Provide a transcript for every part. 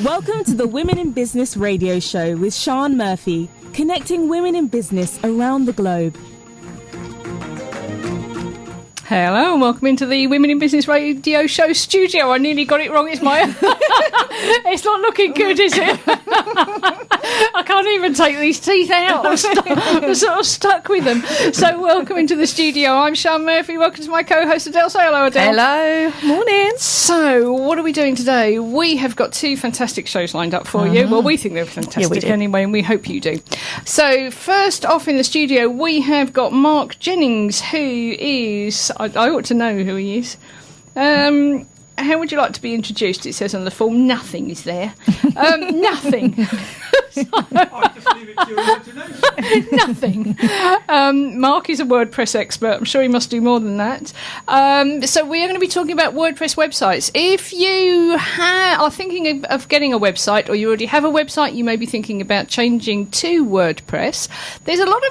Welcome to the Women in Business radio show with Sian Murphy, connecting women in business around the globe. Hello and welcome into the Women in Business radio show studio. I nearly got it wrong. It's it's not looking good, is it? I can't even take these teeth out. I'm sort of stuck with them. So welcome into the studio. I'm Sian Murphy. Welcome to my co-host Adelle. Say hello, Adelle. Hello. Morning. So what are we doing today? We have got two fantastic shows lined up for you. Well, we think they're fantastic anyway, and we hope you do. So first off in the studio, we have got Mark Jennings, who is... I ought to know who he is. How would you like to be introduced? It says on the form, nothing is there. Nothing. I'll just leave it to your imagination. Nothing. Mark is a WordPress expert. I'm sure he must do more than that. So we are going to be talking about WordPress websites. If you are thinking of getting a website, or you already have a website, you may be thinking about changing to WordPress. There's a lot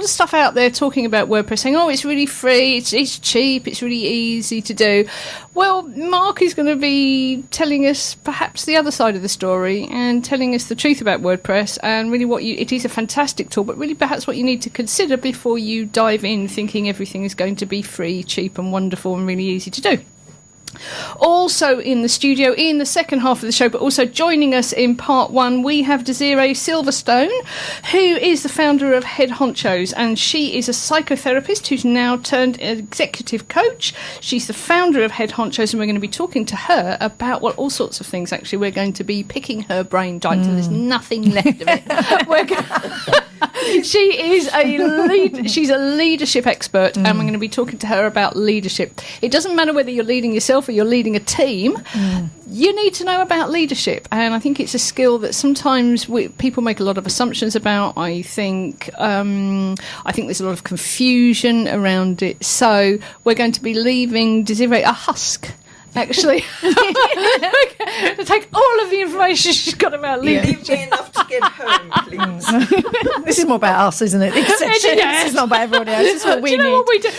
of stuff out there talking about WordPress, saying, "Oh, it's really free, it's cheap, it's really easy to do." Well, Mark is going to be telling us perhaps the other side of the story and telling us the truth about WordPress and really it is a fantastic tool, but really perhaps what you need to consider before you dive in thinking everything is going to be free, cheap and wonderful and really easy to do. Also in the studio, in the second half of the show, but also joining us in part one, we have Desiree Silverstone, who is the founder of Head Honchos, and she is a psychotherapist who's now turned executive coach. She's the founder of Head Honchos, and we're going to be talking to her about all sorts of things. Actually, we're going to be picking her brain until there's nothing left of it. She's a leadership expert, and we're going to be talking to her about leadership. It doesn't matter whether you're leading yourself or you're leading a team. You need to know about leadership, and I think it's a skill that sometimes people make a lot of assumptions about. I think there's a lot of confusion around it. So we're going to be leaving Desiree a husk, actually, to take all of the information she's got about leadership. Leave me enough to get home, please. This is more about us, isn't it? This is not about everybody else. This is what we need. Do you know what we do?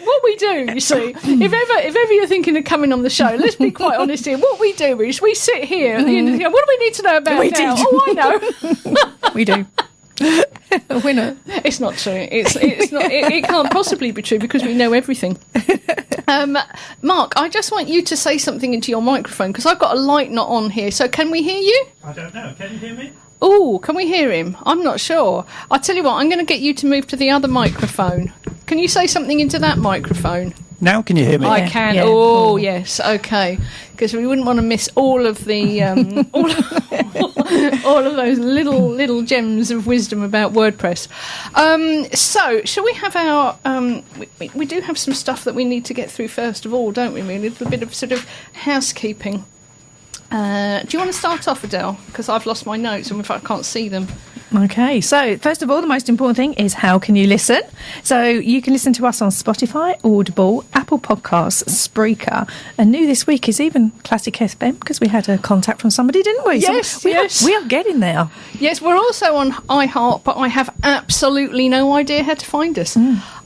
What we do, you see, if ever you're thinking of coming on the show, let's be quite honest here. What we do is we sit here and you know, what do we need to know about now? Oh, I know. We do. A winner. It's not true. It's not. It can't possibly be true because we know everything. Mark, I just want you to say something into your microphone because I've got a light not on here. So can we hear you? I don't know. Can you hear me? Oh, can we hear him? I'm not sure. I'll tell you what, I'm going to get you to move to the other microphone. Can you say something into that microphone? Now can you hear me? I can. Yeah. Oh, yes. Okay. Because we wouldn't want to miss all of the all of those little gems of wisdom about WordPress. So, shall we have our... we do have some stuff that we need to get through first of all, don't we? A little bit of sort of housekeeping. Do you want to start off, Adelle? Because I've lost my notes and I can't see them. Okay, so first of all, the most important thing is how can you listen? So you can listen to us on Spotify, Audible, Apple Podcasts, Spreaker, and new this week is even Classic FM because we had a contact from somebody, didn't we? Yes, so we are getting there. Yes, we're also on iHeart, but I have absolutely no idea how to find us.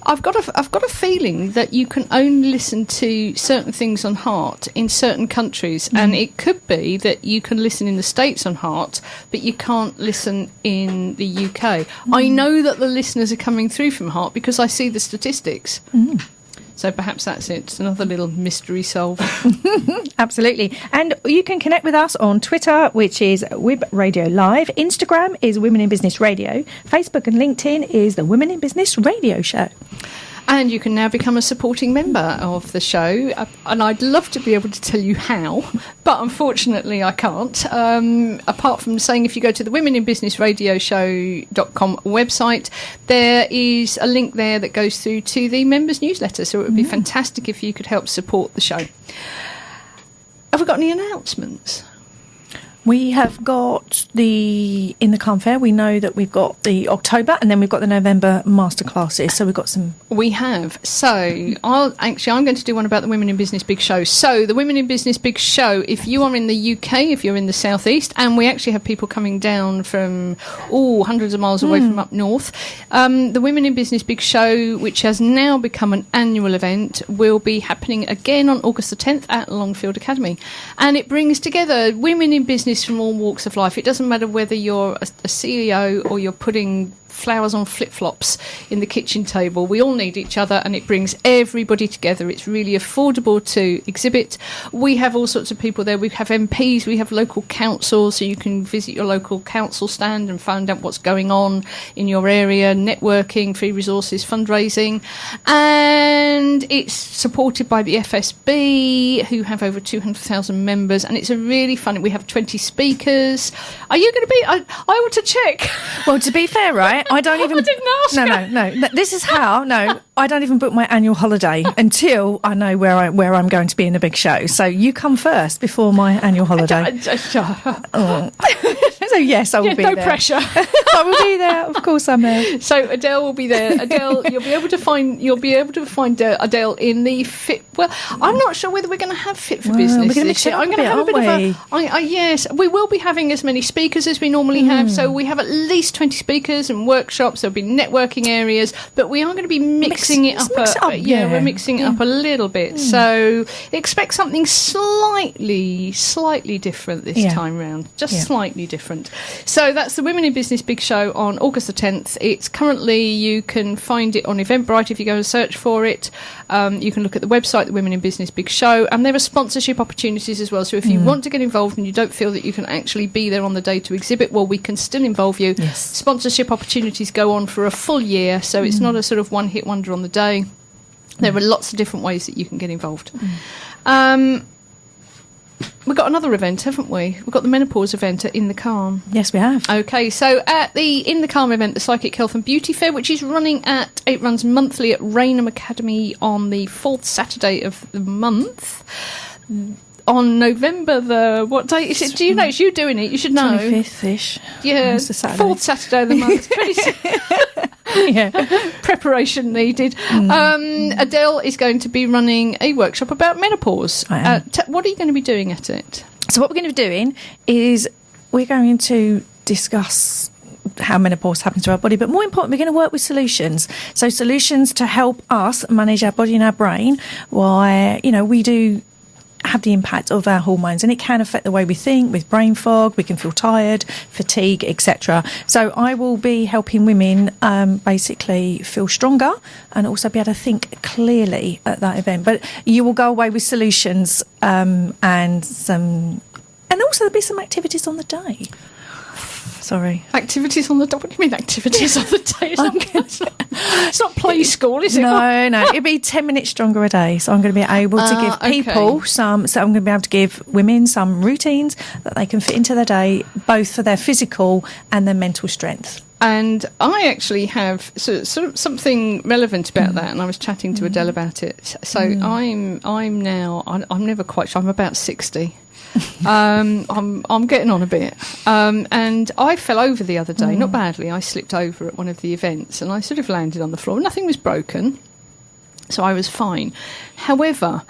I've got a feeling that you can only listen to certain things on Heart in certain countries, and it could be that you can listen in the States on Heart, but you can't listen in the UK. I know that the listeners are coming through from Heart because I see the statistics. So perhaps that's it. It's another little mystery solved. Absolutely. And you can connect with us on Twitter, which is Wib Radio Live. Instagram is Women in Business Radio. Facebook and LinkedIn is the Women in Business Radio Show. And you can now become a supporting member of the show. And I'd love to be able to tell you how, but unfortunately I can't. Apart from saying if you go to the womeninbusinessradioshow.com website, there is a link there that goes through to the members' newsletter. So it would be fantastic if you could help support the show. Have we got any announcements? We have got in the Calm Fair, we know that we've got the October and then we've got the November masterclasses. So we've got some... We have. So I'm going to do one about the Women in Business Big Show. So the Women in Business Big Show, if you are in the UK, if you're in the Southeast, and we actually have people coming down from hundreds of miles away from up north, the Women in Business Big Show, which has now become an annual event, will be happening again on August the 10th at Longfield Academy. And it brings together women in business business from all walks of life. It doesn't matter whether you're a CEO or you're putting flowers on flip-flops in the kitchen table. We all need each other, and it brings everybody together. It's really affordable to exhibit. We have all sorts of people there. We have MPs, we have local councils, so you can visit your local council stand and find out what's going on in your area, networking, free resources, fundraising. And it's supported by the FSB, who have over 200,000 members, and it's a really fun. We have 20 speakers. Are you going to be? I ought to check. Well, to be fair, right, I don't even. I didn't ask. No. This is how. No, I don't even book my annual holiday until I know where I'm going to be in the big show. So you come first before my annual holiday. So yes, I will be no there. No pressure. I will be there. Of course, I'm there. So Adelle will be there. Adelle, you'll be able to find Adelle in the fit. Well, I'm not sure whether we're going to have Fit for Business. We're going to this mix it year. up I'm a going to bit, have a bit aren't of a. Yes, we will be having as many speakers as we normally have. So we have at least 20 speakers and workshops. There'll be networking areas, but we are going to be mixing it up. We're mixing it up a little bit. So expect something slightly different this time round. Just slightly different. So that's the Women in Business Big Show on August the 10th. It's currently, you can find it on Eventbrite if you go and search for it. You can look at the website, the Women in Business Big Show, and there are sponsorship opportunities as well. So if you want to get involved and you don't feel that you can actually be there on the day to exhibit, well, we can still involve you. Yes. Sponsorship opportunities go on for a full year, so it's not a sort of one-hit wonder on the day. There are lots of different ways that you can get involved. We've got another event, haven't we? We've got the menopause event at In the Calm. Yes, we have. Okay, so at the In the Calm event, the Psychic Health and Beauty Fair, which is it runs monthly at Rainham Academy on the 4th Saturday of the month. On November what date is it? Do you know? It's you doing it. You should know. 25th-ish. Yeah, It's a Saturday. 4th Saturday of the month. Yeah. Preparation needed. Adelle is going to be running a workshop about menopause. I am. What are you going to be doing at it? So what we're going to be doing is we're going to discuss how menopause happens to our body, but more important, we're going to work with solutions. So solutions to help us manage our body and our brain, why, we do have the impact of our hormones, and it can affect the way we think, with brain fog, we can feel tired, fatigue, etc. So I will be helping women basically feel stronger and also be able to think clearly at that event. But you will go away with solutions and also there'll be some activities on the day. Sorry. Activities on the day? What do you mean activities on the day? It's not play school, is it? No. It'll be 10 minutes stronger a day. So I'm going to be able to give people so I'm going to be able to give women some routines that they can fit into their day, both for their physical and their mental strength. And I actually have something relevant about that, and I was chatting to Adelle about it. So I'm never quite sure. I'm about 60. I'm getting on a bit, and I fell over the other day. Not badly. I slipped over at one of the events, and I sort of landed on the floor. Nothing was broken, so I was fine. However,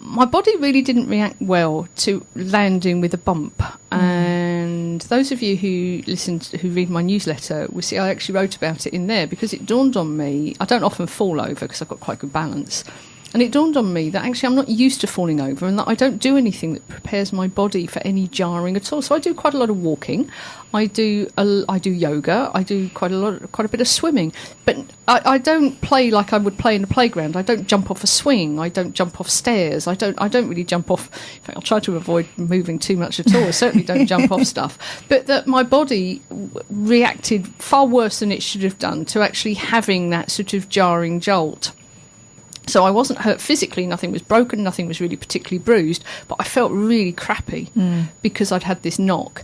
my body really didn't react well to landing with a bump. And those of you who read my newsletter will see I actually wrote about it in there, because it dawned on me. I don't often fall over because I've got quite good balance. And it dawned on me that actually I'm not used to falling over, and that I don't do anything that prepares my body for any jarring at all. So I do quite a lot of walking. I do yoga. I do quite a bit of swimming. But I don't play like I would play in the playground. I don't jump off a swing. I don't jump off stairs. I don't really jump off. In fact, I'll try to avoid moving too much at all. I certainly don't jump off stuff. But that my body reacted far worse than it should have done to actually having that sort of jarring jolt. So I wasn't hurt physically, nothing was broken, nothing was really particularly bruised, but I felt really crappy because I'd had this knock.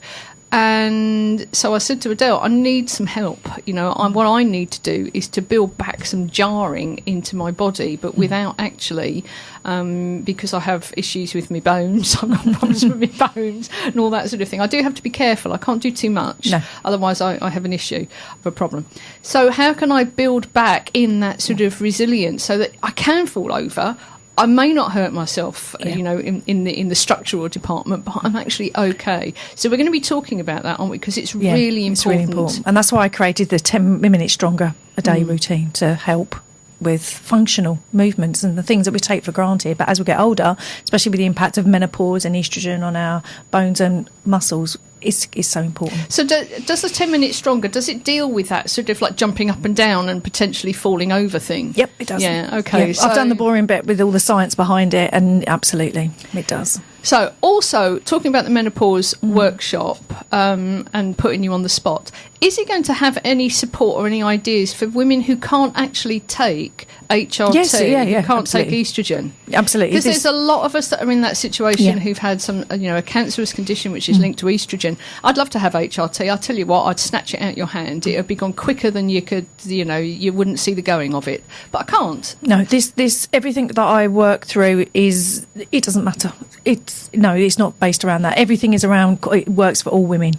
And so I said to Adelle, I need some help. What I need to do is to build back some jarring into my body, but without actually, because I have issues with my bones, I've got problems with my bones and all that sort of thing. I do have to be careful. I can't do too much. No. Otherwise, I have an issue, I have a problem. So how can I build back in that sort of resilience so that I can fall over? I may not hurt myself, in the structural department, but I'm actually okay. So we're going to be talking about that, aren't we? Because it's really important. It's really important. And that's why I created the 10 minutes stronger a day routine to help. with functional movements and the things that we take for granted. But as we get older, especially with the impact of menopause and estrogen on our bones and muscles, is so important. So does the 10 minutes stronger, does it deal with that sort of like jumping up and down and potentially falling over thing? Yep, it does. Yeah, okay. Yeah, I've done the boring bit with all the science behind it, and absolutely, it does. So also, talking about the Menopause Workshop and putting you on the spot, is it going to have any support or any ideas for women who can't actually take HRT, Yes, yeah, who can't absolutely. take estrogen? Absolutely. Because there's a lot of us that are in that situation Yeah. who've had some, a cancerous condition which is linked to estrogen. I'd love to have HRT. I'll tell you what, I'd snatch it out your hand. It would be gone quicker than you could, you wouldn't see the going of it. But I can't. No, this everything that I work through it doesn't matter. It's not based around that. Everything is around, it works for all women.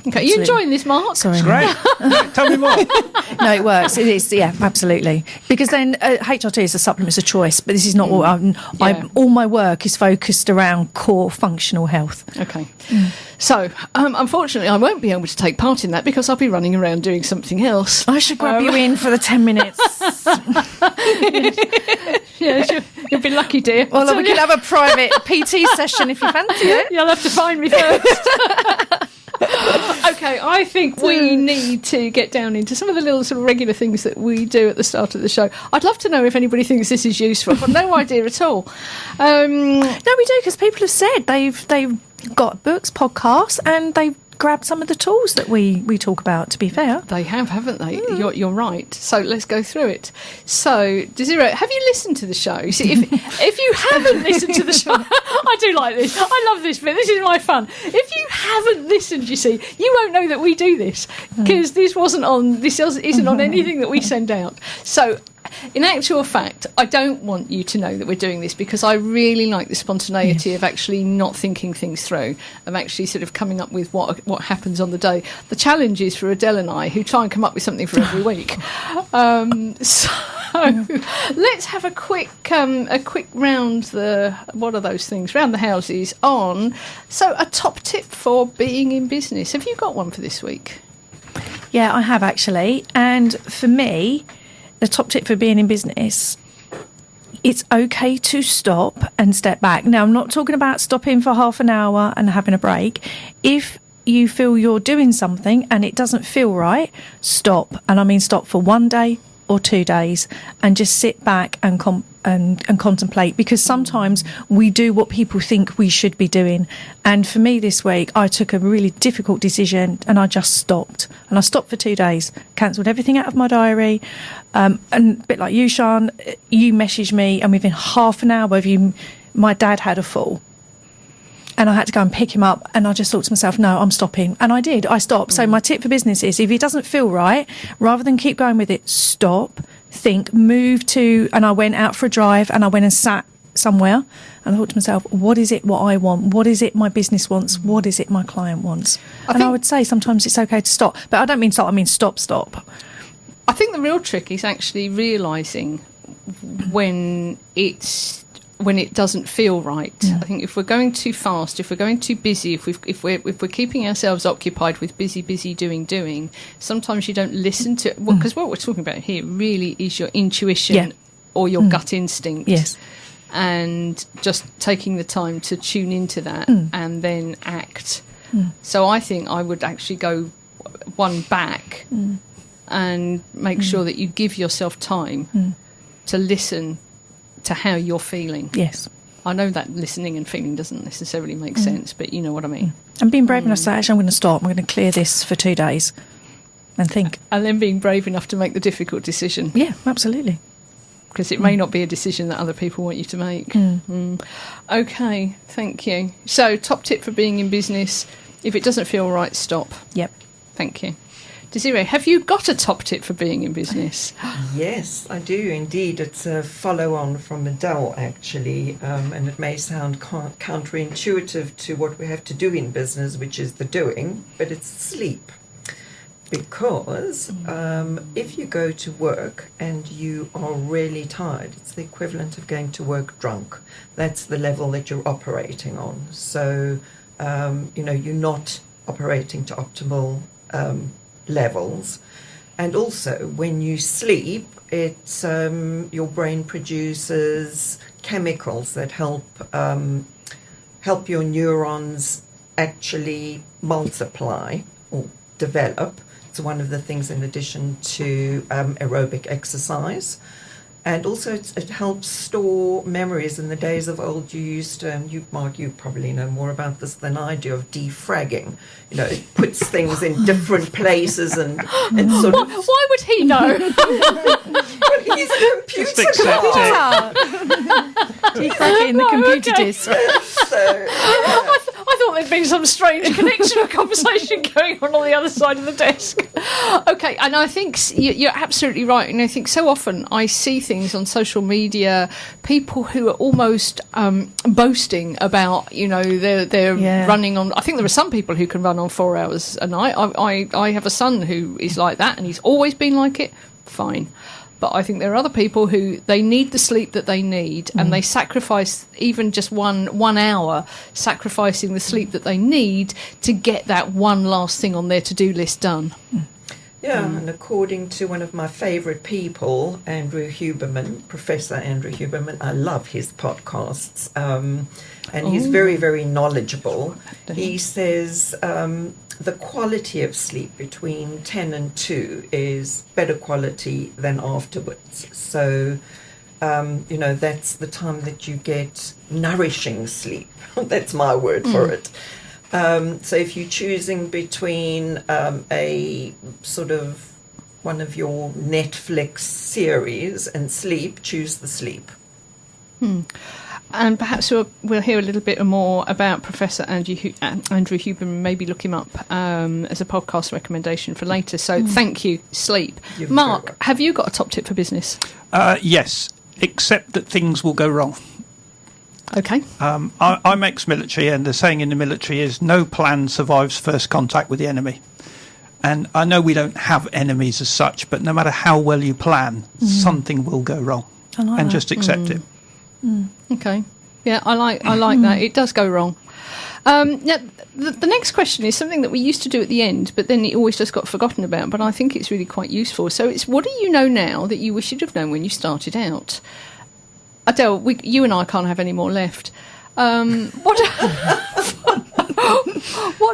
Okay, are you enjoying this, Mark? Sorry. Great. Tell me more. No, it works. It is, yeah, absolutely. Because then HRT is a supplement, it's a choice, but this is not what all my work is focused around core functional health. Okay. So, unfortunately, I won't be able to take part in that because I'll be running around doing something else. I should grab you in for the 10 minutes. Yeah, you'll be lucky, dear. Well, we can have a private PT session if you fancy it. You'll have to find me first. Okay, I think we need to get down into some of the little sort of regular things that we do at the start of the show. I'd love to know if anybody thinks this is useful. I've got no idea at all. No, we do, because people have said they've got books, podcasts, and they've grabbed some of the tools that we talk about, to be fair. They have, haven't they? You're right. So let's go through it. So, Desiree, have you listened to the show? You see, if you haven't listened to the show, I do like this. I love this bit. This is my fun. If you haven't listened, you see, you won't know that we do this because this isn't on anything that we send out. So, in actual fact, I don't want you to know that we're doing this because I really like the spontaneity of actually not thinking things through, of actually sort of coming up with what happens on the day. The challenge is for Adelle and I, who try and come up with something for every week. So let's have a quick round what are those things? Round the houses on. So a top tip for being in business. Have you got one for this week? Yeah, I have actually. And for me, the top tip for being in business, it's okay to stop and step back. Now, I'm not talking about stopping for half an hour and having a break. If you feel you're doing something and it doesn't feel right, stop. And I mean stop for 1 day or 2 days and just sit back and contemplate, because sometimes we do what people think we should be doing. And for me this week, I took a really difficult decision and I just stopped. And I stopped for 2 days, cancelled everything out of my diary. And a bit like you, Sian, you messaged me, and within half an hour of you, my dad had a fall. And I had to go and pick him up, and I just thought to myself, no, I'm stopping. And I did. I stopped. So my tip for business is, if it doesn't feel right, rather than keep going with it, stop, think, move to, and I went out for a drive and I went and sat somewhere and I thought to myself, what is it what I want? What is it my business wants? What is it my client wants? I would say sometimes it's okay to stop. But I don't mean stop, I mean stop. I think the real trick is actually realising when it doesn't feel right. I think if we're going too fast, if we're going too busy, if we're keeping ourselves occupied with busy doing, sometimes you don't listen to, because what we're talking about here really is your intuition or your gut instinct. Yes. And just taking the time to tune into that and then act. So I think I would actually go one back and make sure that you give yourself time to listen to how you're feeling. Yes. I know that listening and feeling doesn't necessarily make sense, but you know what I mean. And being brave enough to say, actually, I'm going to stop. I'm going to clear this for 2 days and think. And then being brave enough to make the difficult decision. Yeah, absolutely. Because it may not be a decision that other people want you to make. Okay, thank you. So, top tip for being in business, if it doesn't feel right, stop. Yep. Thank you. Desiree, have you got a top tip for being in business? Yes, I do indeed. It's a follow-on from Adelle, actually, and it may sound counterintuitive to what we have to do in business, which is the doing, but it's sleep. Because if you go to work and you are really tired, it's the equivalent of going to work drunk. That's the level that you're operating on. So, you're not operating to optimal levels. And also, when you sleep, your brain produces chemicals that help your neurons actually multiply or develop. It's one of the things in addition to aerobic exercise. And also it helps store memories. In the days of old, you used to, and you, Mark, you probably know more about this than I do, of defragging. You know, it puts things in different places and sort of... Why would he know? Well, he's a computer guy. Defragging the computer disk. So, I thought there'd been some strange connection or conversation going on the other side of the desk. Okay, and I think you're absolutely right. And I think so often I see things on social media, people who are almost boasting about, you know, they're running on. I think there are some people who can run on 4 hours a night. I have a son who is like that, and he's always been like it. Fine. But I think there are other people who they need the sleep that they need, and they sacrifice even just one hour, sacrificing the sleep that they need to get that one last thing on their to-do list done. Yeah, and according to one of my favourite people, Andrew Huberman, Professor Andrew Huberman, I love his podcasts, and he's very, very knowledgeable. He says the quality of sleep between 10 and 2 is better quality than afterwards. So, you know, that's the time that you get nourishing sleep. That's my word for it. So if you're choosing between a sort of one of your Netflix series and sleep, choose the sleep. And perhaps we'll hear a little bit more about Professor Andrew Huberman, maybe look him up as a podcast recommendation for later. So thank you, sleep. Mark, have you got a top tip for business? Yes, except that things will go wrong. Okay. I'm ex-military, and the saying in the military is no plan survives first contact with the enemy. And I know we don't have enemies as such, but no matter how well you plan, something will go wrong. And just accept it. Okay. Yeah, I like that. It does go wrong. Now, the next question is something that we used to do at the end, but then it always just got forgotten about. But I think it's really quite useful. So it's, what do you know now that you wish you'd have known when you started out? Adele, you and I can't have any more left. What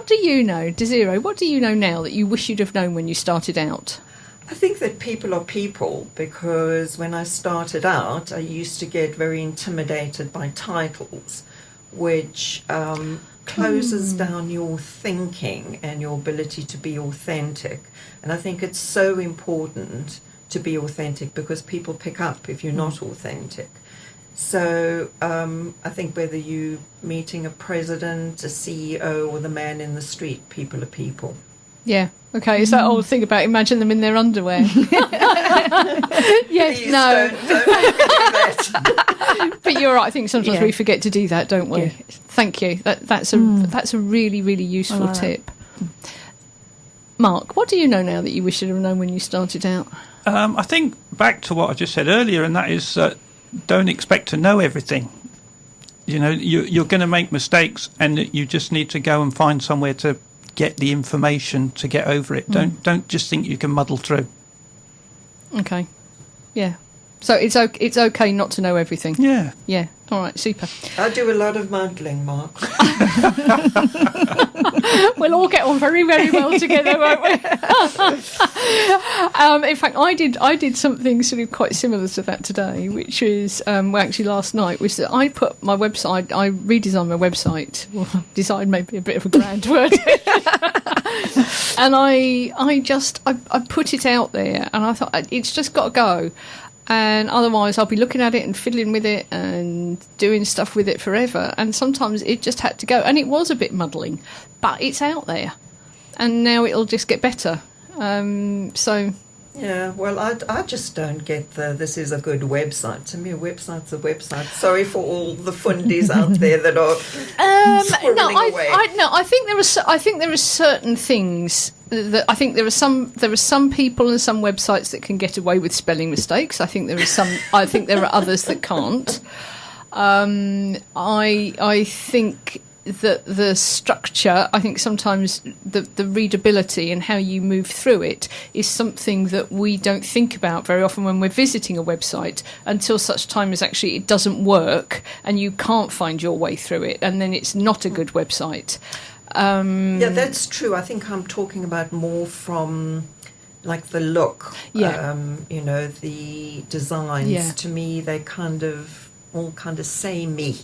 do you know, Desiree? What do you know now that you wish you'd have known when you started out? I think that people are people, because when I started out, I used to get very intimidated by titles, which closes down your thinking and your ability to be authentic. And I think it's so important to be authentic, because people pick up if you're not authentic. So I think whether you're meeting a president, a CEO, or the man in the street, people are people. Yeah. Okay. It's that old thing about imagine them in their underwear. Yes. Please No. don't do that. But you're right. I think sometimes we forget to do that, don't we? Yeah. Thank you. That's a really, really useful tip. Mark, what do you know now that you wish you'd have known when you started out? I think back to what I just said earlier, and that is don't expect to know everything. You know, you're going to make mistakes, and you just need to go and find somewhere to get the information to get over it. Don't just think you can muddle through. Okay. Yeah. So it's okay not to know everything. Yeah. Yeah. All right. Super. I do a lot of muddling, Mark. We'll all get on very, very well together, won't we? In fact, I did something sort of quite similar to that today, which was actually last night, was that I put my website. I redesigned my website. Well, design may be a bit of a grand word. And I put it out there, and I thought it's just got to go. And otherwise I'll be looking at it and fiddling with it and doing stuff with it forever. And sometimes it just had to go. And it was a bit muddling, but it's out there. And now it'll just get better. Yeah, well, I just don't get this is a good website. To me, a website's a website. Sorry for all the fundies out there that are squirreling away. I think there are certain things that I think there are some people and some websites that can get away with spelling mistakes. I think there are others that can't. I think the structure, I think sometimes the readability and how you move through it is something that we don't think about very often when we're visiting a website, until such time as actually it doesn't work and you can't find your way through it, and then it's not a good website. Yeah, that's true. I think I'm talking about more from like the look, the designs. Yeah. To me, they all kind of samey.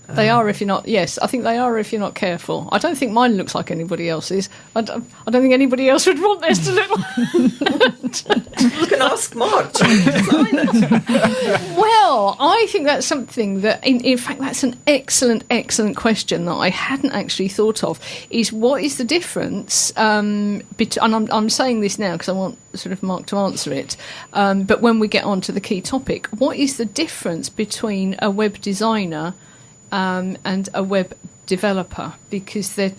They are if you're not. Yes, I think they are if you're not careful. I don't think mine looks like anybody else's. I don't think anybody else would want theirs to look like. You can ask Mark to design it. Well, I think that's something that, in fact, that's an excellent question that I hadn't actually thought of. Is what is the difference? And I'm saying this now because I want sort of Mark to answer it. But when we get on to the key topic, what is the difference between a web designer and a web developer? Because they're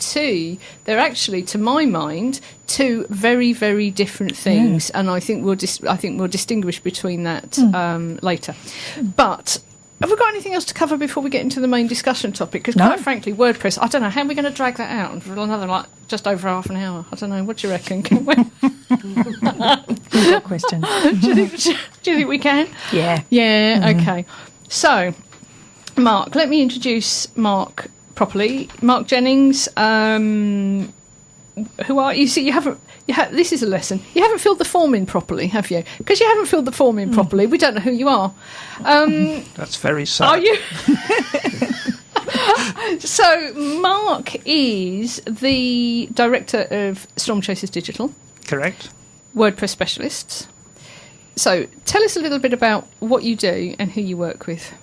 actually, to my mind, two very, very different things, and I think we'll distinguish between that later. But have we got anything else to cover before we get into the main discussion topic? Because quite frankly, WordPress, I don't know how we're going to drag that out for another just over half an hour. I don't know. What do you reckon? Can we? Good question. do you think we can? Yeah. Yeah. Mm-hmm. Okay. So, Mark, let me introduce Mark properly. Mark Jennings. Who are you? See, this is a lesson. You haven't filled the form in properly, have you? Because you haven't filled the form in properly, we don't know who you are. That's very sad. Are you? So, Mark is the director of Stormchasers Digital. Correct. WordPress specialists. So, tell us a little bit about what you do and who you work with.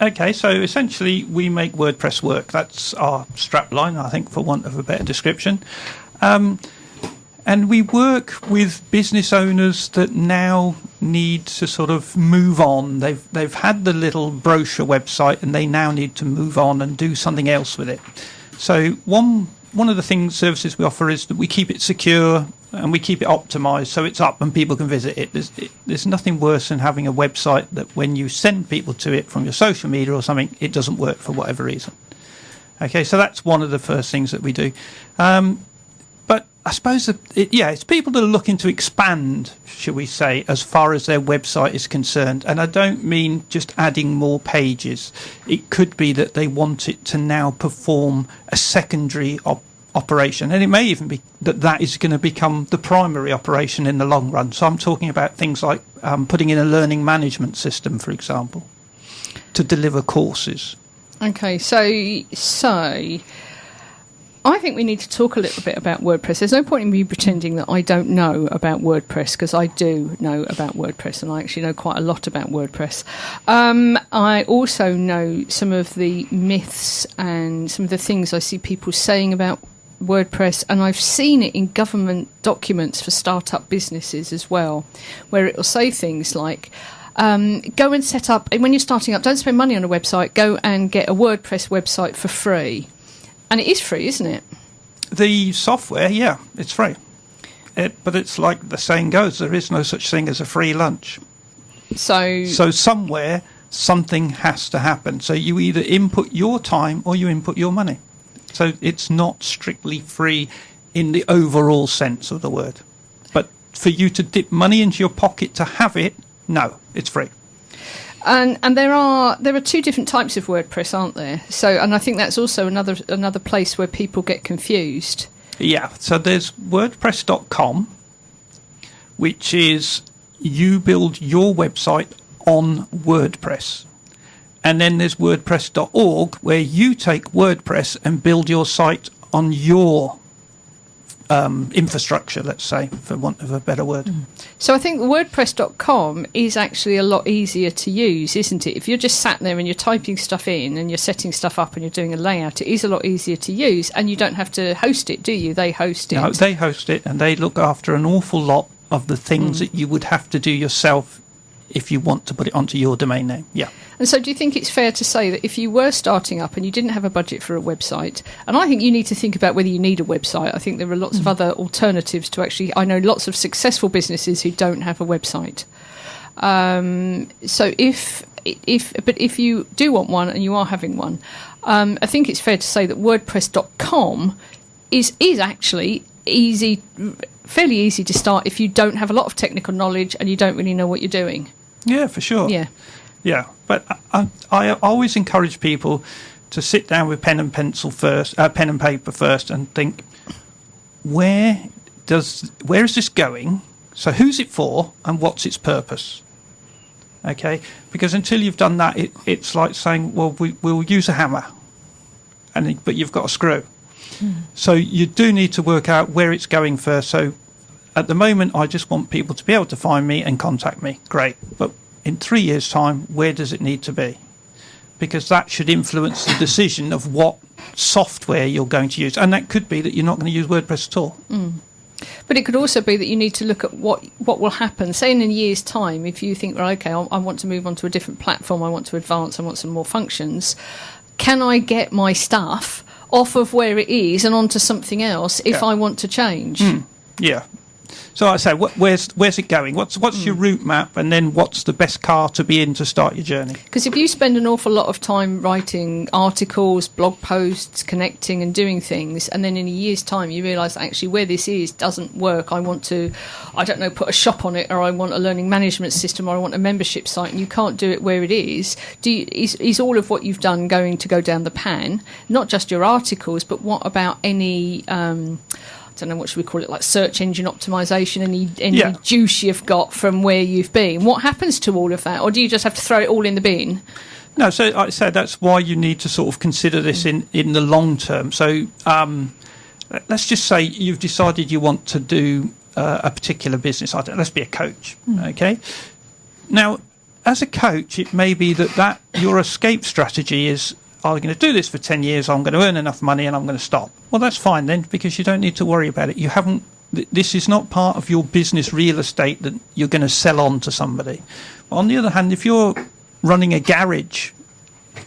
Okay, so essentially we make WordPress work. That's our strapline, I think, for want of a better description. And we work with business owners that now need to sort of move on. They've had the little brochure website and they now need to move on and do something else with it. So one of the services we offer is that we keep it secure and we keep it optimized so it's up and people can visit it. There's nothing worse than having a website that when you send people to it from your social media or something, it doesn't work for whatever reason. Okay, so that's one of the first things that we do. But I suppose, it's people that are looking to expand, shall we say, as far as their website is concerned. And I don't mean just adding more pages. It could be that they want it to now perform a secondary operation. And it may even be that is going to become the primary operation in the long run. So I'm talking about things like putting in a learning management system, for example, to deliver courses. Okay, so I think we need to talk a little bit about WordPress. There's no point in me pretending that I don't know about WordPress, because I do know about WordPress, and I actually know quite a lot about WordPress. I also know some of the myths and some of the things I see people saying about WordPress, and I've seen it in government documents for startup businesses as well, where it will say things like, go and set up, and when you're starting up, don't spend money on a website, go and get a WordPress website for free. And it is free, isn't it? The software, yeah, it's free. But it's like the saying goes, there is no such thing as a free lunch. So somewhere, something has to happen. So you either input your time or you input your money. So it's not strictly free in the overall sense of the word. But for you to dip money into your pocket to have it, no, it's free. And there are two different types of WordPress, aren't there? So, and I think that's also another place where people get confused. Yeah. So there's WordPress.com, which is you build your website on WordPress, and then there's WordPress.org, where you take WordPress and build your site on your infrastructure, let's say, for want of a better word. So I think WordPress.com is actually a lot easier to use, isn't it? If you're just sat there and you're typing stuff in and you're setting stuff up and you're doing a layout, it is a lot easier to use, and you don't have to host it, do you? They host it. No, they host it, and they look after an awful lot of the things that you would have to do yourself if you want to put it onto your domain name. Yeah. And so do you think it's fair to say that if you were starting up and you didn't have a budget for a website, and I think you need to think about whether you need a website. I think there are lots of other alternatives to actually, I know lots of successful businesses who don't have a website. So if you do want one and you are having one, I think it's fair to say that WordPress.com is actually fairly easy to start if you don't have a lot of technical knowledge and you don't really know what you're doing. Yeah, for sure. Yeah. But I always encourage people to sit down with pen and paper first, and think, where is this going? So who's it for, and what's its purpose? Okay, because until you've done that, it's like saying, well, we'll use a hammer, but you've got a screw. So you do need to work out where it's going first. So at the moment, I just want people to be able to find me and contact me. Great. But in 3 years' time, where does it need to be? Because that should influence the decision of what software you're going to use. And that could be that you're not going to use WordPress at all. But it could also be that you need to look at what will happen. Say in a year's time, if you think, right, okay, I want to move on to a different platform, I want to advance, I want some more functions. Can I get my stuff off of where it is and onto something else if I want to change? Yeah. So I say, where's it going? What's your route map, and then what's the best car to be in to start your journey? Because if you spend an awful lot of time writing articles, blog posts, connecting and doing things, and then in a year's time you realise actually where this is doesn't work, I want to, I don't know, put a shop on it, or I want a learning management system, or I want a membership site, and you can't do it where it is, is all of what you've done going to go down the pan? Not just your articles, but what about any... I don't know, what should we call it, like search engine optimization, any juice you've got from where you've been? What happens to all of that? Or do you just have to throw it all in the bin? No, so I said that's why you need to sort of consider this in the long term. So let's just say you've decided you want to do a particular business. Let's be a coach, okay? Now, as a coach, it may be that your escape strategy is, I'm going to do this for 10 years, I'm going to earn enough money, and I'm going to stop. Well, that's fine then, because you don't need to worry about it. This is not part of your business real estate that you're going to sell on to somebody. But on the other hand, if you're running a garage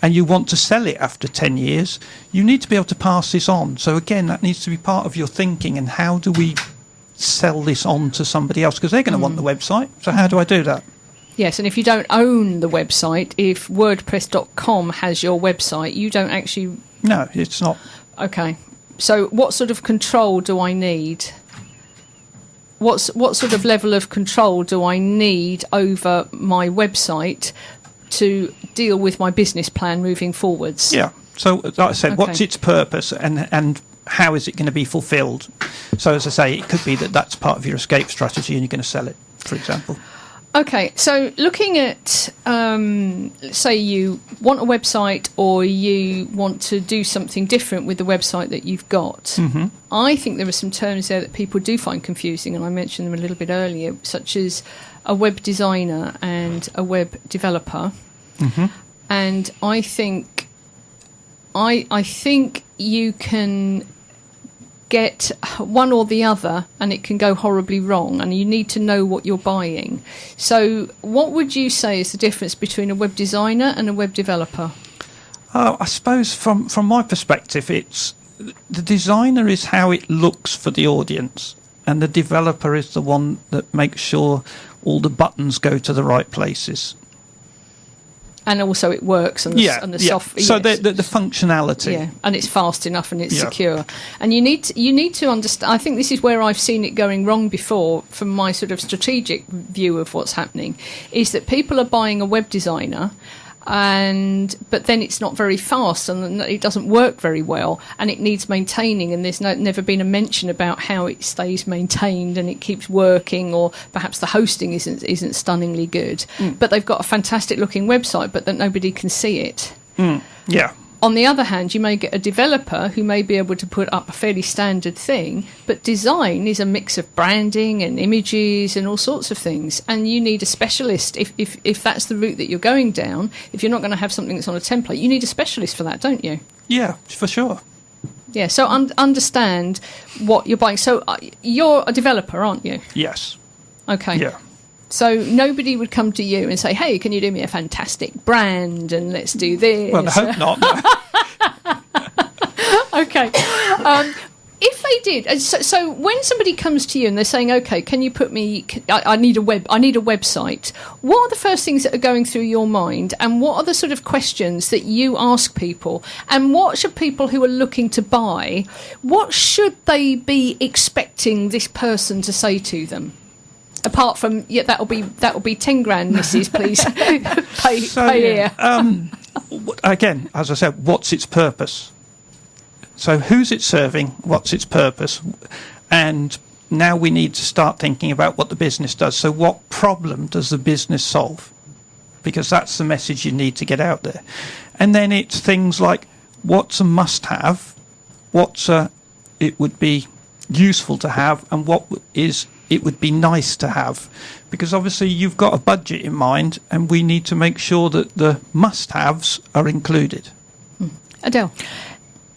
and you want to sell it after 10 years, you need to be able to pass this on. So again, that needs to be part of your thinking, and how do we sell this on to somebody else? Because they're going to want the website. So how do I do that? Yes, and if you don't own the website, if WordPress.com has your website, you don't actually... No, it's not. Okay. So what sort of control do I need? What sort of level of control do I need over my website to deal with my business plan moving forwards? Yeah. So, like I said, what's its purpose, and how is it going to be fulfilled? So, as I say, it could be that that's part of your escape strategy and you're going to sell it, for example. Okay, so looking at, say you want a website, or you want to do something different with the website that you've got, I think there are some terms there that people do find confusing, and I mentioned them a little bit earlier, such as a web designer and a web developer. And I think you can get one or the other, and it can go horribly wrong, and you need to know what you're buying. So what would you say is the difference between a web designer and a web developer? I suppose from my perspective, it's the designer is how it looks for the audience, and the developer is the one that makes sure all the buttons go to the right places. And also it works, and the software. So the functionality, and it's fast enough, and it's secure. And you need to understand. I think this is where I've seen it going wrong before, from my sort of strategic view of what's happening, is that people are buying a web designer, but then it's not very fast, and it doesn't work very well, and it needs maintaining, and there's never been a mention about how it stays maintained and it keeps working, or perhaps the hosting isn't stunningly good, but they've got a fantastic looking website, but that nobody can see it. On the other hand, you may get a developer who may be able to put up a fairly standard thing, but design is a mix of branding and images and all sorts of things. And you need a specialist. If that's the route that you're going down, if you're not going to have something that's on a template, you need a specialist for that, don't you? Yeah, for sure. Yeah, so understand what you're buying. So you're a developer, aren't you? Yes. Okay. Yeah. So nobody would come to you and say, hey, can you do me a fantastic brand, and let's do this? Well, I hope not. No. Okay. if they did, so when somebody comes to you and they're saying, "Okay, can you put me? I need a website." What are the first things that are going through your mind, and what are the sort of questions that you ask people? And what should people who are looking to buy, what should they be expecting this person to say to them? Apart from, that'll be 10 grand, Mrs. Please pay here. Again, as I said, what's its purpose? So who's it serving? What's its purpose? And now we need to start thinking about what the business does. So what problem does the business solve? Because that's the message you need to get out there. And then it's things like what's a must-have, it would be useful to have, and it would be nice to have. Because obviously you've got a budget in mind, and we need to make sure that the must-haves are included. Adelle.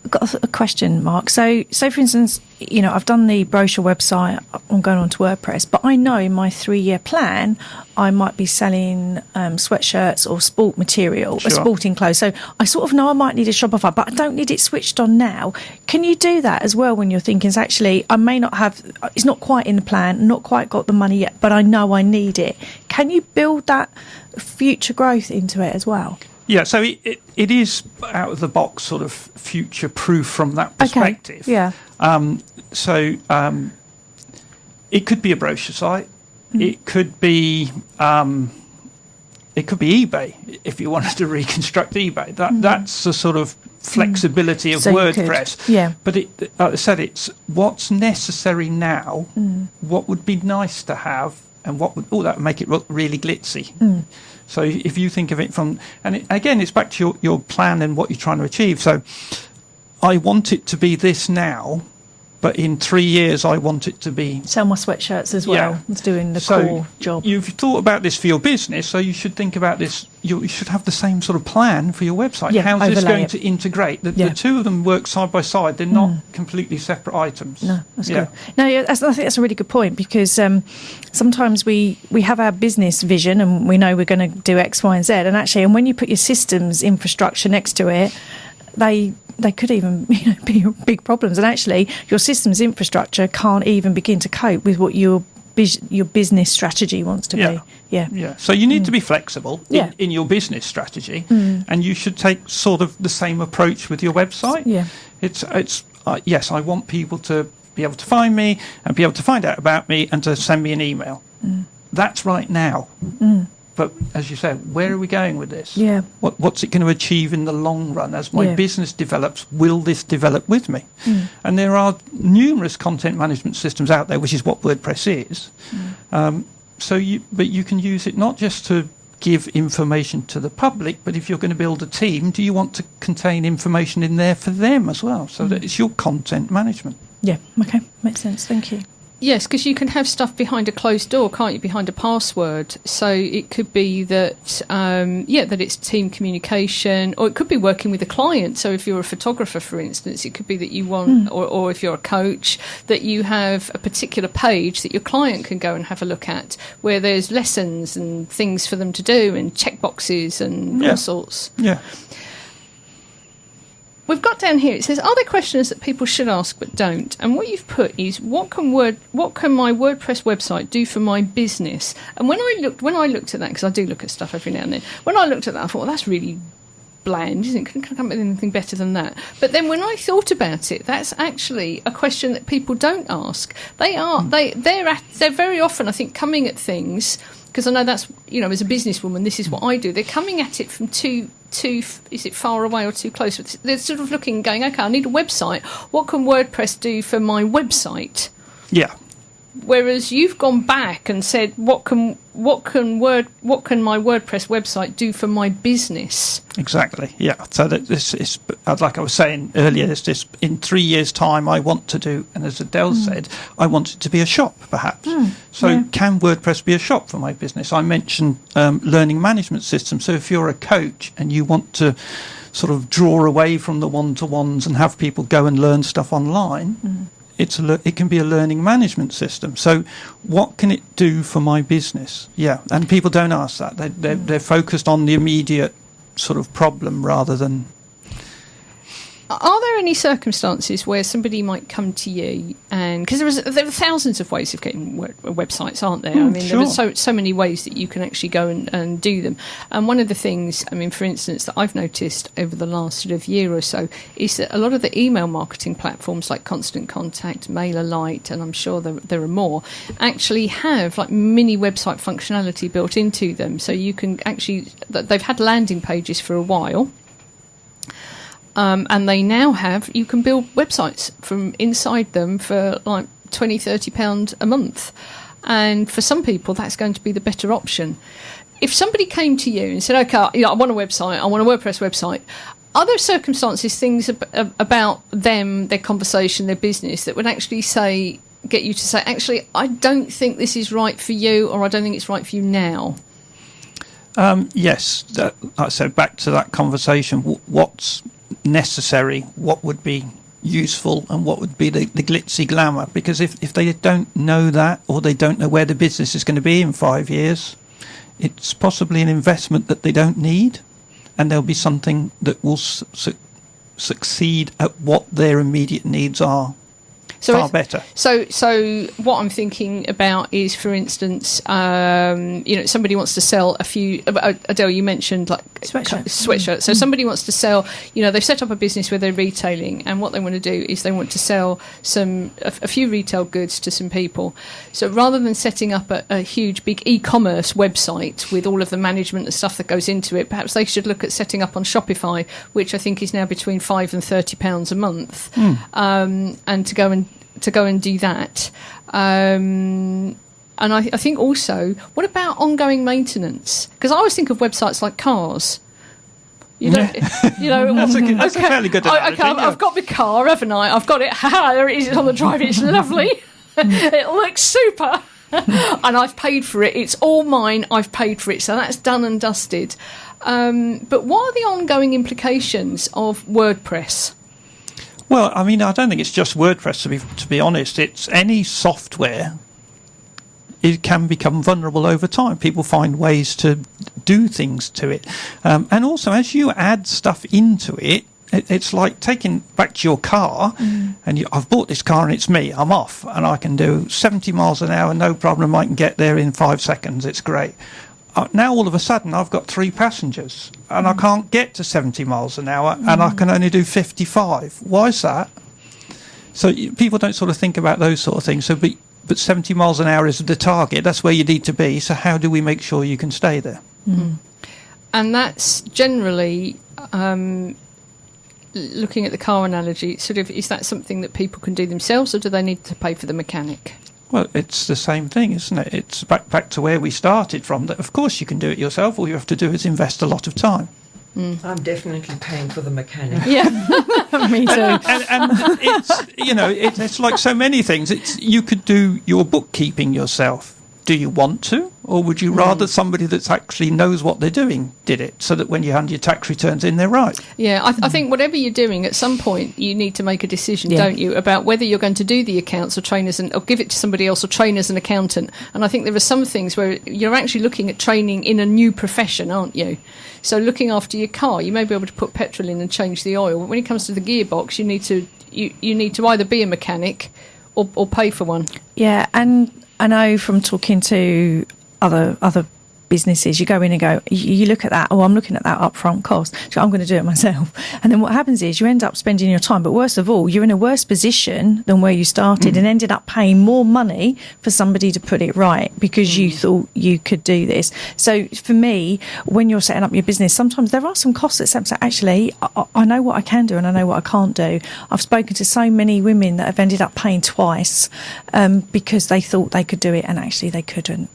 I've got a question, Mark. So for instance, I've done the brochure website. I'm going on to WordPress, but I know in my 3-year plan, I might be selling sweatshirts or sport material, or sporting clothes. So I sort of know I might need a Shopify, but I don't need it switched on now. Can you do that as well when you're thinking, actually, I may not have, it's not quite in the plan, not quite got the money yet, but I know I need it. Can you build that future growth into it as well? Yeah, so it is out of the box, sort of future proof from that perspective. Okay. Yeah. It could be a brochure site. It could be eBay if you wanted to reconstruct eBay. That's the sort of flexibility of WordPress. Yeah. But like I said, it's what's necessary now. What would be nice to have, and what would that would make it look really glitzy. So if you think of it again, it's back to your plan and what you're trying to achieve. So I want it to be this now, but in 3 years, I want it to be... Sell my sweatshirts as well. Yeah. It's doing the core job. You've thought about this for your business, so you should think about this. You should have the same sort of plan for your website. Yeah, how's this going it. to integrate? The two of them work side by side. They're not completely separate items. No, that's good. No, I think that's a really good point, because sometimes we have our business vision and we know we're going to do X, Y, and Z. And when you put your systems infrastructure next to it, they could even be big problems. And actually, your systems infrastructure can't even begin to cope with what your business strategy wants to be. Yeah. So you need to be flexible in your business strategy, and you should take sort of the same approach with your website. Yeah. It's yes, I want people to be able to find me and be able to find out about me and to send me an email. That's right now. But as you said, where are we going with this? Yeah. What's it going to achieve in the long run? As my business develops, will this develop with me? And there are numerous content management systems out there, which is what WordPress is. But you can use it not just to give information to the public, but if you're going to build a team, do you want to contain information in there for them as well? So that it's your content management. Yeah. Okay. Makes sense. Thank you. Yes, because you can have stuff behind a closed door, can't you? Behind a password. So it could be that, that it's team communication, or it could be working with a client. So if you're a photographer, for instance, it could be that you want, or if you're a coach, that you have a particular page that your client can go and have a look at, where there's lessons and things for them to do, and checkboxes and all sorts. Yeah. We've got down here, it says, are there questions that people should ask but don't? And what you've put is, what can my WordPress website do for my business? And when I looked at that, because I do look at stuff every now and then, when I looked at that, I thought, well, that's really bland, isn't it? Can I come up with anything better than that? But then when I thought about it, that's actually a question that people don't ask. They're very often, I think, coming at things, because I know that's, as a businesswoman, this is what I do. They're coming at it from too, is it far away or too close? They're sort of looking and going, okay, I need a website. What can WordPress do for my website? Yeah. Whereas you've gone back and said, what can my WordPress website do for my business? Exactly. Yeah. So that this is, like I was saying earlier, this in 3 years' time, I want to do, and as Adelle said, I want it to be a shop, perhaps. Can WordPress be a shop for my business? I mentioned learning management systems. So if you're a coach and you want to sort of draw away from the one-to-ones and have people go and learn stuff online. It can be a learning management system. So what can it do for my business? Yeah, and people don't ask that. They're focused on the immediate sort of problem rather than... Are there any circumstances where somebody might come to you, and because there are thousands of ways of getting websites, aren't there? I mean, sure. there are so many ways that you can actually go and do them. And one of the things, I mean, for instance, that I've noticed over the last sort of year or so is that a lot of the email marketing platforms like Constant Contact, MailerLite, and I'm sure there are more, actually have like mini website functionality built into them. So you can actually, they've had landing pages for a while. And they now you can build websites from inside them for like £20-30 a month. And for some people, that's going to be the better option. If somebody came to you and said, OK, I want a website, I want a WordPress website, are there circumstances, things about them, their conversation, their business that would actually get you to say, actually, I don't think this is right for you, or I don't think it's right for you now? Yes. Like I said, back to that conversation, what's necessary, what would be useful, and what would be the glitzy glamour, because if they don't know that, or they don't know where the business is going to be in 5 years, it's possibly an investment that they don't need, and there'll be something that will succeed at what their immediate needs are. Far better. So what I'm thinking about is, for instance, somebody wants to sell a few. Adelle, you mentioned like sweatshirt. So somebody wants to sell. They've set up a business where they're retailing, and what they want to do is they want to sell a few retail goods to some people. So rather than setting up a huge big e-commerce website with all of the management and stuff that goes into it, perhaps they should look at setting up on Shopify, which I think is now between £5 and £30 a month, and to go and do that. And I think also, what about ongoing maintenance? Because I always think of websites like cars. That's a fairly good analogy. I've got my car, haven't I? I've got it. There it is. It's on the drive. It's lovely. It looks super. And I've paid for it. It's all mine. I've paid for it. So that's done and dusted. But what are the ongoing implications of WordPress? Well, I mean, I don't think it's just WordPress, to be honest. It's any software. It can become vulnerable over time. People find ways to do things to it. And also, as you add stuff into it, it's like taking back to your car, and I've bought this car and it's me. I'm off, and I can do 70 miles an hour, no problem. I can get there in 5 seconds. It's great. Now all of a sudden I've got 3 passengers and I can't get to 70 miles an hour and I can only do 55. Why is that? So people don't sort of think about those sort of things. So, but 70 miles an hour is the target. That's where you need to be. So how do we make sure you can stay there? And that's generally, looking at the car analogy, sort of, is that something that people can do themselves, or do they need to pay for the mechanic? Well, it's the same thing, isn't it? It's back to where we started from. That of course you can do it yourself. All you have to do is invest a lot of time. I'm definitely paying for the mechanic. Yeah, me too. And it's it's like so many things. You could do your bookkeeping yourself. Do you want to, or would you rather somebody that actually knows what they're doing did it, so that when you hand your tax returns in, they're right? Yeah, I think whatever you're doing, at some point you need to make a decision, don't you, about whether you're going to do the accounts or train or give it to somebody else or train as an accountant. And I think there are some things where you're actually looking at training in a new profession, aren't you? So looking after your car, you may be able to put petrol in and change the oil. But when it comes to the gearbox, you need to either be a mechanic or pay for one. Yeah, and I know from talking to other businesses, you go in and go, you look at that, I'm looking at that upfront cost, so I'm going to do it myself. And then what happens is you end up spending your time, but worst of all, you're in a worse position than where you started and ended up paying more money for somebody to put it right because you thought you could do this. So for me, when you're setting up your business, sometimes there are some costs that actually, I know what I can do and I know what I can't do. I've spoken to so many women that have ended up paying twice because they thought they could do it and actually they couldn't.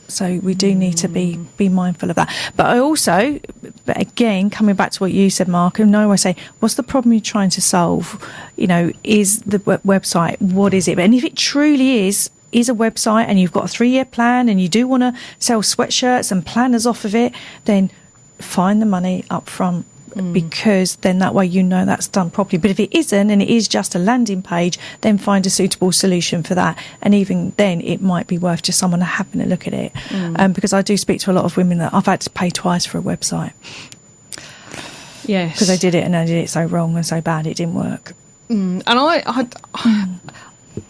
So we do need to be mindful of that. But I also, again, coming back to what you said, Mark, I know I say, what's the problem you're trying to solve? Is the website, what is it? And if it truly is a website and you've got a 3-year plan and you do want to sell sweatshirts and planners off of it, then find the money up front. Because then that way that's done properly. But if it isn't and it is just a landing page, then find a suitable solution for that. And even then it might be worth just someone having a look at it. Because I do speak to a lot of women that I've had to pay twice for a website. Yes. Because I did it and I did it so wrong and so bad it didn't work. And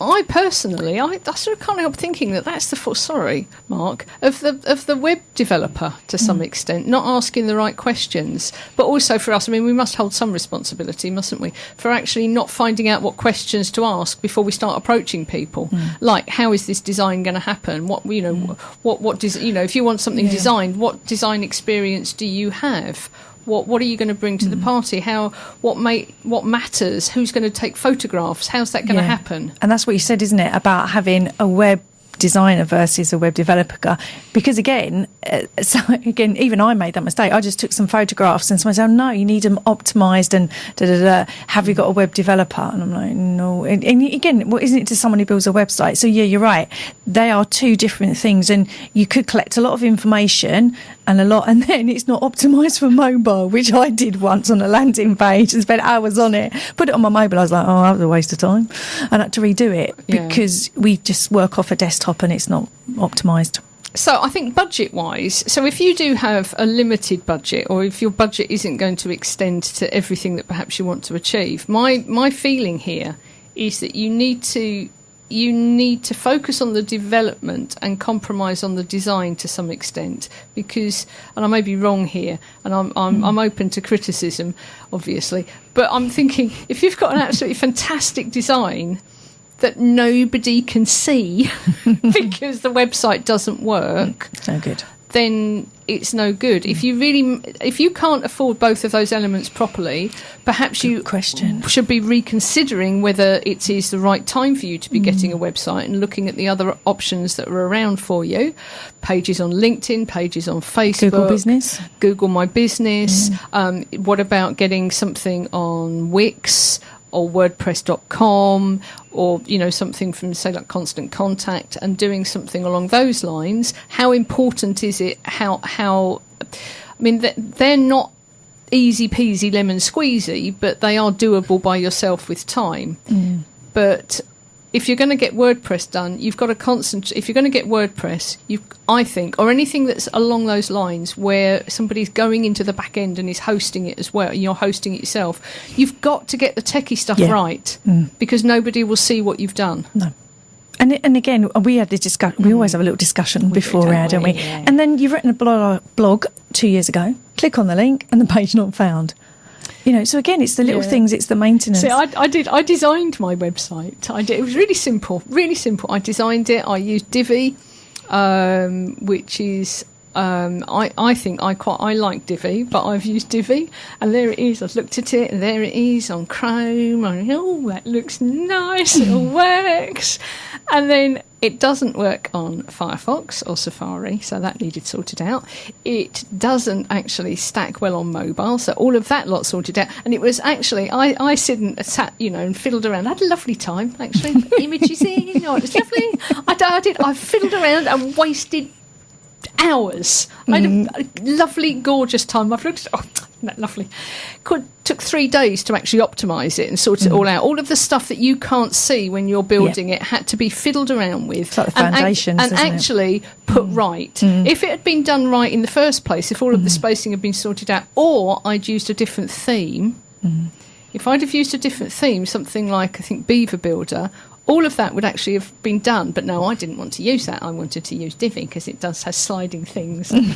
I personally, I sort of can't help thinking that that's the fault. Sorry, Mark, of the web developer to some extent, not asking the right questions, but also for us. I mean, we must hold some responsibility, mustn't we, for actually not finding out what questions to ask before we start approaching people. Like, how is this design going to happen? What if you want something designed, what design experience do you have? What are you going to bring to the party? What matters? Who's going to take photographs? How's that going to happen? And that's what you said, isn't it, about having a web designer versus a web developer? Because again, even I made that mistake. I just took some photographs and someone said, no, you need them optimized and have you got a web developer? And I'm like, no. And again, well, isn't it to someone who builds a website? So yeah, you're right, they are two different things, and you could collect a lot of information and then it's not optimized for mobile, which I did once on a landing page and spent hours on it. Put it on my mobile, I was like, oh, that was a waste of time. And I had to redo it because we just work off a desktop and it's not optimized. So I think budget-wise, so if you do have a limited budget, or if your budget isn't going to extend to everything that perhaps you want to achieve, my feeling here is that you need to focus on the development and compromise on the design to some extent, because, and I may be wrong here, and I'm open to criticism, obviously, but I'm thinking if you've got an absolutely fantastic design that nobody can see because the website doesn't work, it's no good. Then it's no good. If you can't afford both of those elements properly, perhaps you should be reconsidering whether it is the right time for you to be getting a website and looking at the other options that are around for you. Pages on LinkedIn, pages on Facebook, Google Business, Google My Business. What about getting something on Wix or WordPress.com, or something from, say, like Constant Contact, and doing something along those lines? How important is it? How I mean, they're not easy peasy lemon squeezy, but they are doable by yourself with time. But if you're going to get WordPress done, you've got to concentrate. If you're going to get WordPress, I think, or anything that's along those lines where somebody's going into the back end and is hosting it as well, and you're hosting it yourself, you've got to get the techie stuff right, because nobody will see what you've done. No. And again, we had this discussion. We always have a little discussion before air, don't we? Yeah. And then you've written a blog 2 years ago. Click on the link, and the page not found. So again, it's the little things, it's the maintenance. See, I designed my website. It was really simple. I designed it. I used Divi, which is, I think I like Divi, but I've used Divi, and there it is. I've looked at it, and there it is on Chrome. That looks nice. It all works. And then it doesn't work on Firefox or Safari, so that needed sorted out. It doesn't actually stack well on mobile, so all of that lot sorted out. And it was actually, I sat and fiddled around. I had a lovely time, actually. Images in, it was lovely. I fiddled around and wasted hours. I had a lovely, gorgeous time. I've looked at lovely. Took 3 days to actually optimise it and sort it all out. All of the stuff that you can't see when you're building it had to be fiddled around with. It's like the foundations, and actually put right. If it had been done right in the first place, if all of the spacing had been sorted out, or I'd used a different theme. If I'd have used a different theme, something like, I think, Beaver Builder, all of that would actually have been done. But no, I didn't want to use that. I wanted to use Divi because it has sliding things and,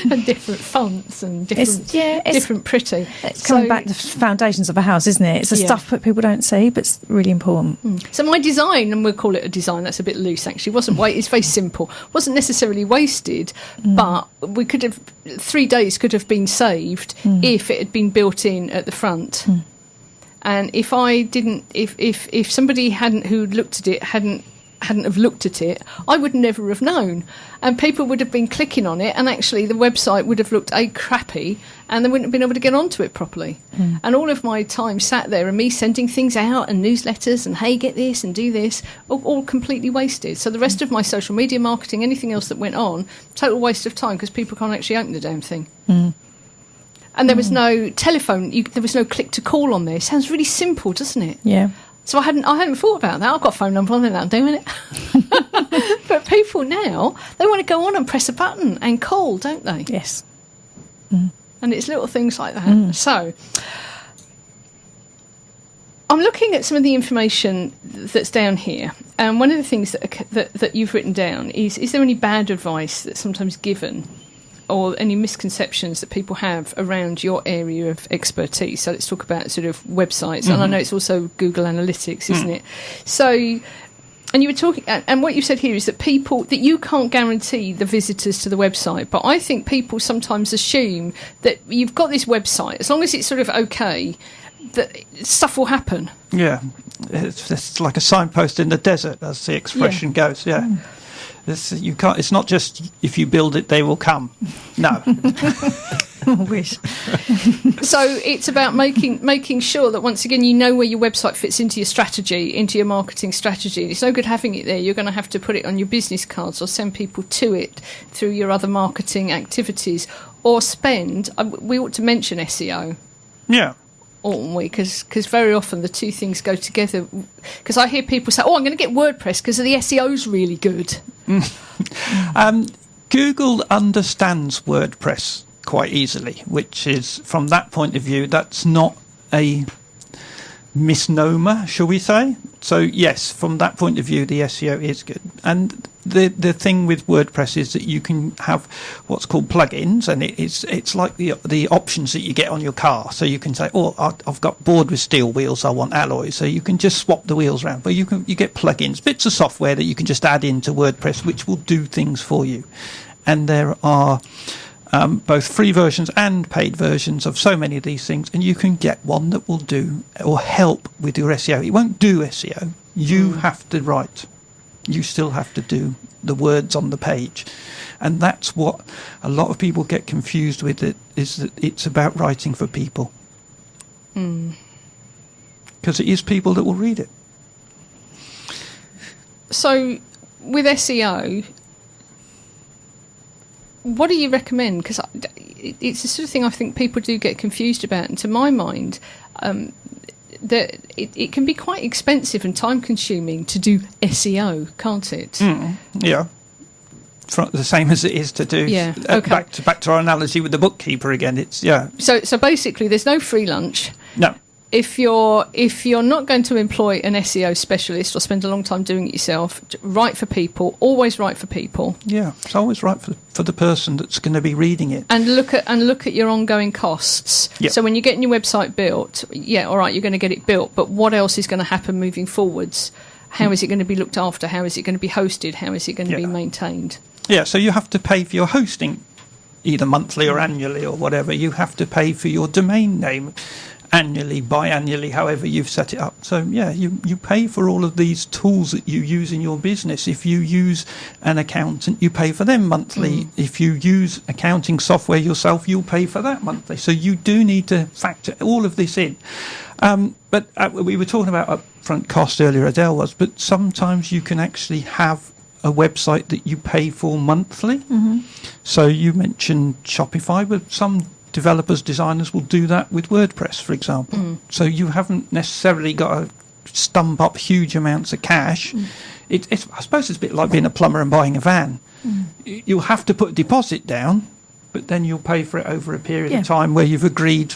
and different fonts and different pretty. It's coming back to the foundations of a house, isn't it? It's the stuff that people don't see, but it's really important. So my design, and we'll call it a design, that's a bit loose actually, it's very simple. Wasn't necessarily wasted, but we could have, 3 days could have been saved if it had been built in at the front. And if I didn't, if somebody who looked at it hadn't have looked at it, I would never have known. And people would have been clicking on it, and actually the website would have looked crappy, and they wouldn't have been able to get onto it properly. And all of my time sat there, and me sending things out and newsletters and, hey, get this and do this, all completely wasted. So the rest of my social media marketing, anything else that went on, total waste of time, because people can't actually open the damn thing. And there was no telephone, there was no click to call on there. Sounds really simple, doesn't it? Yeah. So I hadn't thought about that. I've got a phone number on there now, doing it. But people now, they want to go on and press a button and call, don't they? Yes. And it's little things like that. So I'm looking at some of the information that's down here, and one of the things that you've written down is there any bad advice that's sometimes given or any misconceptions that people have around your area of expertise? So let's talk about sort of websites, and I know it's also Google Analytics, isn't it? So, and you were talking, and what you said here is that you can't guarantee the visitors to the website, but I think people sometimes assume that you've got this website, as long as it's sort of okay, that stuff will happen. Yeah, it's like a signpost in the desert, as the expression goes. Yeah. You can't. It's not just if you build it, they will come. No. I wish. So it's about making sure that, once again, you know where your website fits into your strategy, into your marketing strategy. It's no good having it there. You're going to have to put it on your business cards or send people to it through your other marketing activities, or spend. We ought to mention SEO. Yeah. Oughtn't we? Because very often the two things go together. Because I hear people say, "Oh, I'm going to get WordPress because the SEO's really good." Google understands WordPress quite easily, which is, from that point of view, that's not a misnomer, shall we say? So yes, from that point of view, the SEO is good. And the thing with WordPress is that you can have what's called plugins, and it's like the options that you get on your car. So you can say, "Oh, I've got bored with steel wheels, I want alloys." So you can just swap the wheels around. But you get plugins, bits of software that you can just add into WordPress, which will do things for you. And there are both free versions and paid versions of so many of these things, and you can get one that will do or help with your SEO. It won't do SEO. You have to write. You still have to do the words on the page. And that's what a lot of people get confused with, it is that it's about writing for people. Because it is people that will read it. So with SEO, what do you recommend? Because it's the sort of thing I think people do get confused about. And to my mind, that it can be quite expensive and time-consuming to do SEO, can't it? Yeah. The same as it is to do. Yeah. Okay. Back to our analogy with the bookkeeper again. It's So basically, there's no free lunch. No. If you're not going to employ an SEO specialist or spend a long time doing it yourself, write for people. Always write for people. Yeah, it's always right for the person that's going to be reading it. And look at your ongoing costs. Yep. So when you're getting your website built, all right, you're going to get it built, but what else is going to happen moving forwards? How is it going to be looked after? How is it going to be hosted? How is it going to be maintained? Yeah, so you have to pay for your hosting, either monthly or annually or whatever. You have to pay for your domain name annually, biannually, however you've set it up. So you pay for all of these tools that you use in your business. If you use an accountant, you pay for them monthly. If you use accounting software yourself, you'll pay for that monthly. So you do need to factor all of this in. But we were talking about upfront cost earlier, Adele was, but sometimes you can actually have a website that you pay for monthly. So you mentioned Shopify, but some developers, designers will do that with WordPress, for example. So you haven't necessarily got to stump up huge amounts of cash. I suppose it's a bit like being a plumber and buying a van. You'll have to put a deposit down, but then you'll pay for it over a period of time where you've agreed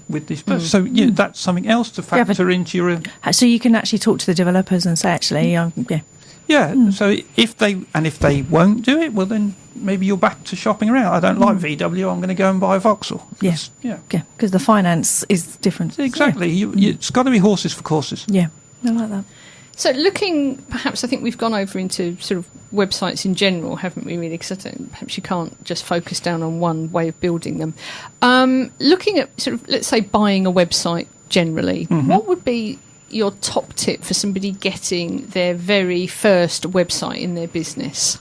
with this person. So that's something else to factor into your... So you can actually talk to the developers and say, actually, so if they won't do it, well then maybe you're back to shopping around. I don't like VW, I'm going to go and buy a Vauxhall. Because the finance is different. Exactly. It's got to be horses for courses. Yeah, I like that. So looking, perhaps I think we've gone over into sort of websites in general, haven't we, really? Because perhaps you can't just focus down on one way of building them. Looking at sort of, let's say, buying a website generally, what would be your top tip for somebody getting their very first website in their business?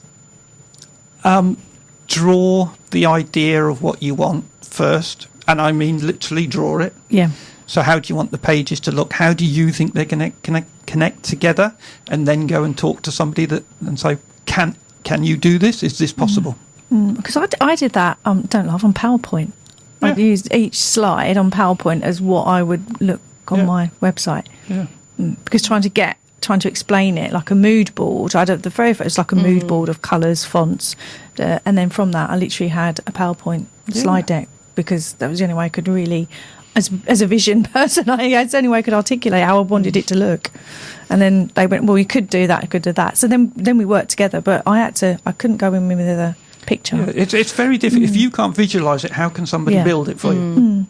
Draw the idea of what you want first, and I mean literally draw it. Yeah. So how do you want the pages to look? How do you think they're going to connect together? And then go and talk to somebody and say, can you do this? Is this possible? Because I did that, don't laugh, on PowerPoint. Yeah. I'd used each slide on PowerPoint as what I would look on my website. Yeah. Because trying to explain it like a mood board. The very first, like a mood board of colours, fonts, and then from that I literally had a PowerPoint slide deck because that was the only way I could really, as a vision person, it's the only way I could articulate how I wanted it to look. And then they went, well, you could do that, you could do that. So then we worked together, but I couldn't go in with a picture. Yeah, it's very difficult. If you can't visualise it, how can somebody build it for you?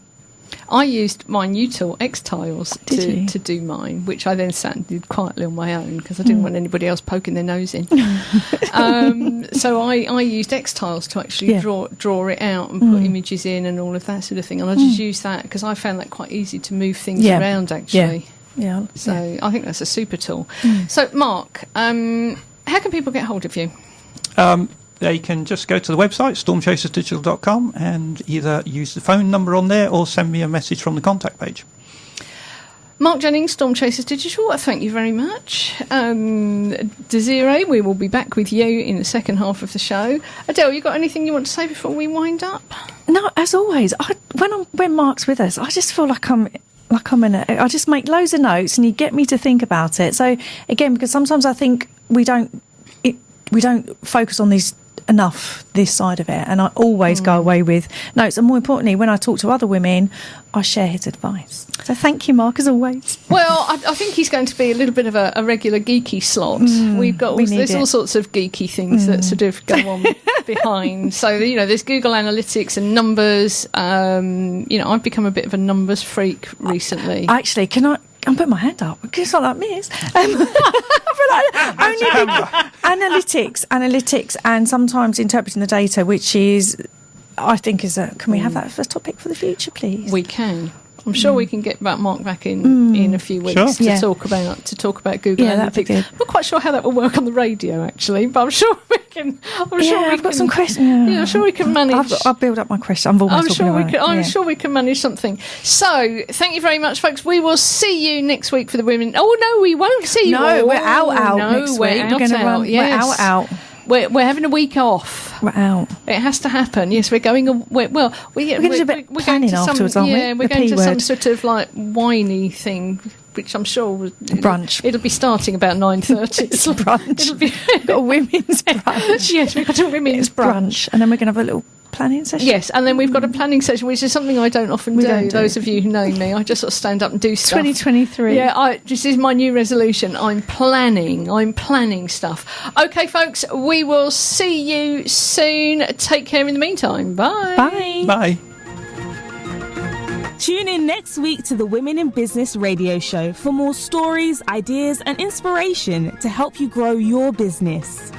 I used my new tool, X-Tiles, Did to do mine, which I then sat and did quietly on my own because I didn't want anybody else poking their nose in. So I used X-Tiles to actually draw it out and put images in and all of that sort of thing. And I just used that because I found that quite easy to move things around, actually. Yeah. So I think that's a super tool. So, Mark, how can people get hold of you? They can just go to the website, stormchasersdigital.com, and either use the phone number on there or send me a message from the contact page. Mark Jennings, Stormchasers Digital, thank you very much. Desiree, we will be back with you in the second half of the show. Adele, you got anything you want to say before we wind up? No, as always, when Mark's with us, I just feel like I just make loads of notes and you get me to think about it. So again, because sometimes I think we don't focus on this side of it, and I always go away with notes, and more importantly, when I talk to other women, I share his advice. So thank you, Mark, as always. Well, I think he's going to be a little bit of a regular geeky slot. There's all sorts of geeky things that sort of go on behind. So there's Google Analytics and numbers. I've become a bit of a numbers freak recently. Actually, I'm putting my hand up because it's not like Mia's. Analytics, and sometimes interpreting the data, which is, I think, can we have that as a topic for the future, please? We can. I'm sure we can get Mark back in a few weeks to talk about Google Analytics. I'm not quite sure how that will work on the radio, actually, but I'm sure we can. I've got some questions. Yeah, I'm sure we can manage. I'll build up my question. I'm sure we can manage something. So, thank you very much, folks. We will see you next week for the women. Oh no, we won't see you. No, we're out next week. We're going to run. Yes. We're out. We're having a week off. We're out. It has to happen. Yes, we're going. We're going to do a bit planning afterwards, aren't we? Yeah, we're going to some sort of like whiny thing, which I'm sure brunch. It'll be starting about 9:30. It's brunch. It'll be got a women's brunch. Yes, we've got a women's brunch, and then we're going to have a little planning session. Yes, and then we've got a planning session, which is something I don't often do. Those of you who know me, I just sort of stand up and do stuff. 2023. Yeah, this is my new resolution. I'm planning stuff. Okay, folks, we will see you soon. Take care in the meantime. Bye. Bye. Bye. Tune in next week to the Women in Business radio show for more stories, ideas, and inspiration to help you grow your business.